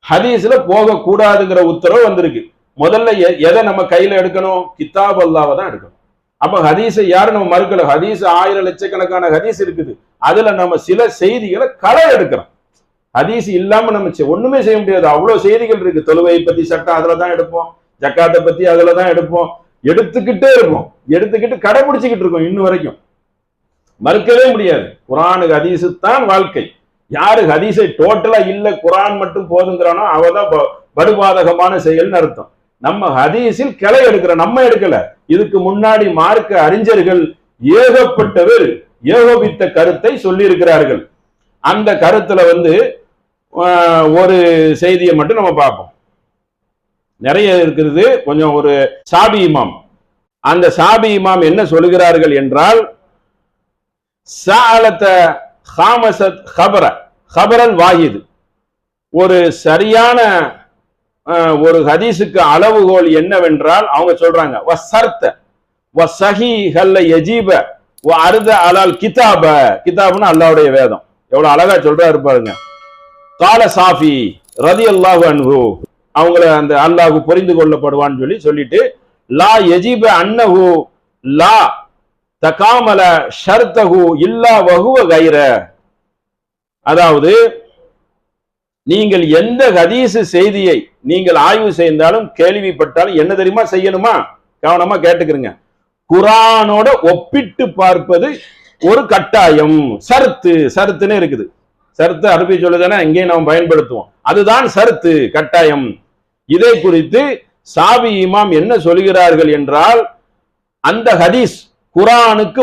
ஹதீஸ்ல போக கூடாதுங்கிற உத்தரவு வந்திருக்கு. முதல்ல எதை நம்ம கையில எடுக்கணும்? கிதாப் அல்லாஹ்வை தான் எடுக்கணும். அப்ப ஹதீஸை யாரும் நம்ம மறுக்கல. ஹதீஸ் 1000 லட்சக்கணக்கான ஹதீஸ் இருக்குது. அதுல நம்ம சில செய்திகளை களை எடுக்கிறோம். ஹதீஸ் இல்லாம நம்ம ஒண்ணுமே செய்ய முடியாது. அவ்வளவு செய்திகள் இருக்கு. தொழுவை பத்தி சட்டம் அதுலதான் எடுப்போம், ஜக்காத்தை பத்தி அதுலதான் எடுப்போம், எடுத்துக்கிட்டே இருப்போம், எடுத்துக்கிட்டு கடைபிடிச்சுக்கிட்டு இருக்கோம் இன்னும் வரைக்கும். மறுக்கவே முடியாது. குர்ஆனுக்கு ஹதீஸ் தான் வாழ்க்கை. யாரு ஹதீஸை டோட்டலா இல்ல குர்ஆன் மட்டும் போதுங்கிறானோ அவதான் படுபாதகமான செயல்னு அர்த்தம். நம்ம ஹதீஸில் கிளை எடுக்கிற, நம்ம எடுக்கல. இதுக்கு முன்னாடி மார்க்க அறிஞர்கள் ஏகப்பட்டவர் ஏகோபித்த கருத்தை சொல்லி இருக்கிறார்கள். அந்த கருத்துல ஒரு செய்தியை மட்டும் நம்ம பார்ப்போம். நிறைய இருக்கிறது. கொஞ்சம் ஒரு சாபி இமாம், அந்த சாபி இமாம் என்ன சொல்லுகிறார்கள் என்றால், சஅலத ஹாமஸத் ஹபர ஹபரல் வாஹித், ஒரு சரியான ஒரு ஹதீஸுக்கு அளவுகோல் என்னவென்றால் அவங்க சொல்றாங்க வஸர்த வஸஹீஹல் யஜீப வஅர்த அலல் கிதாப. கிதாப்னா அல்லாஹ்வுடைய வேதம். எவ்வளவு அழகா சொல்றாரு பாருங்க. கால சாஃபி ரலியல்லாஹு அன்ஹு, அவங்கள அந்த அல்லாஹ் புரிந்து கொள்ளப்படுவான்னு சொல்லிட்டு லா யஜீப அன்னஹு லா தகாமல ஷர்தஹு இல்லா வஹுவ கைர. அதாவது நீங்கள் எந்த ஹதீஸ் செய்தியை நீங்கள் ஆய்வு செய்தாலும் கேள்விப்பட்டாலும் என்ன தெரியுமா செய்யணுமா? கவனமா கேட்டுக்கிறீங்க. குர்ஆனோட ஒப்பிட்டு பார்ப்பது ஒரு கட்டாயம். சருத்துன்னு இருக்குது. சருத்து அரபி சொல்லுதானே, இங்கே நாம் பயன்படுத்துவோம். அதுதான் சருத்து, கட்டாயம். இதை குறித்து சாபி இமாம் என்ன சொல்கிறார்கள் என்றால், அந்த ஹதீஸ் குர்ஆனுக்கு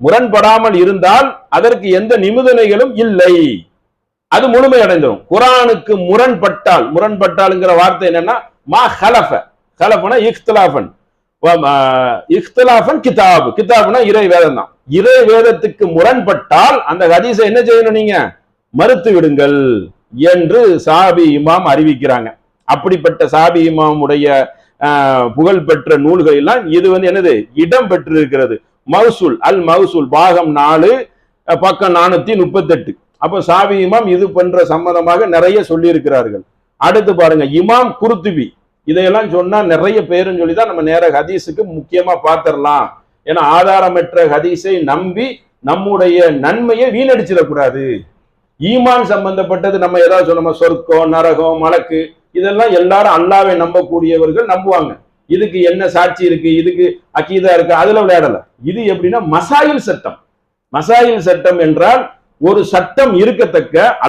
முரண்படாமல் இருந்தால் அதற்கு எந்த நிபந்தனைகளும் இல்லை, அது முழுமை அடைந்துடும். குர்ஆனுக்கு முரண்பட்டால்ங்கிற வார்த்தை என்னன்னா மா ஹலஃப, ஹலஃபனா இக்திலாஃபன், இக்திலாஃபன் கிதாப், கிதாப்னா இறை வேதம் தான். இறை வேதத்துக்கு முரண்பட்டால் அந்த ஹதீஸை என்ன செய்யணும்? நீங்க மறுத்து விடுங்கள் என்று சாபி இமாம் அறிவிக்கிறாங்க. அப்படிப்பட்ட சாபி இமாமுடைய புகழ்பெற்ற நூல்கள் எல்லாம் இது என்னது இடம் பெற்றிருக்கிறது. மௌசூல் அல் மௌசூல் பாகம் 4 பக்கம் 438. அப்ப சாபி இமாம் இது பண்ற சம்பந்தமாக நிறைய சொல்லி இருக்கிறார்கள். அடுத்து பாருங்க, இமாம் குர்துபி, இதையெல்லாம் சொன்னா நிறைய பேருன்னு சொல்லிதான் நம்ம நேர ஹதீஸுக்கு முக்கியமா பார்த்திடலாம். ஏன்னா ஆதாரமற்ற ஹதீஸை நம்பி நம்முடைய நன்மையை வீணடிச்சிடக்கூடாது. ஈமான் சம்பந்தப்பட்டது நம்ம ஏதாவது சொன்னோம், சொர்க்கம் நரகம் மலக்கு, இதெல்லாம் எல்லாரும் அல்லாஹ்வை நம்பக்கூடியவர்கள் நம்புவாங்க. இதுக்கு என்ன சாட்சி இருக்கு, இதுக்கு அகீதா இருக்கு, அதுல விளையாடல. இது எப்படின்னா மசாயில் சட்டம். மசாயில் சட்டம் என்றால் ஒரு சட்டம் இருக்கத்தக்க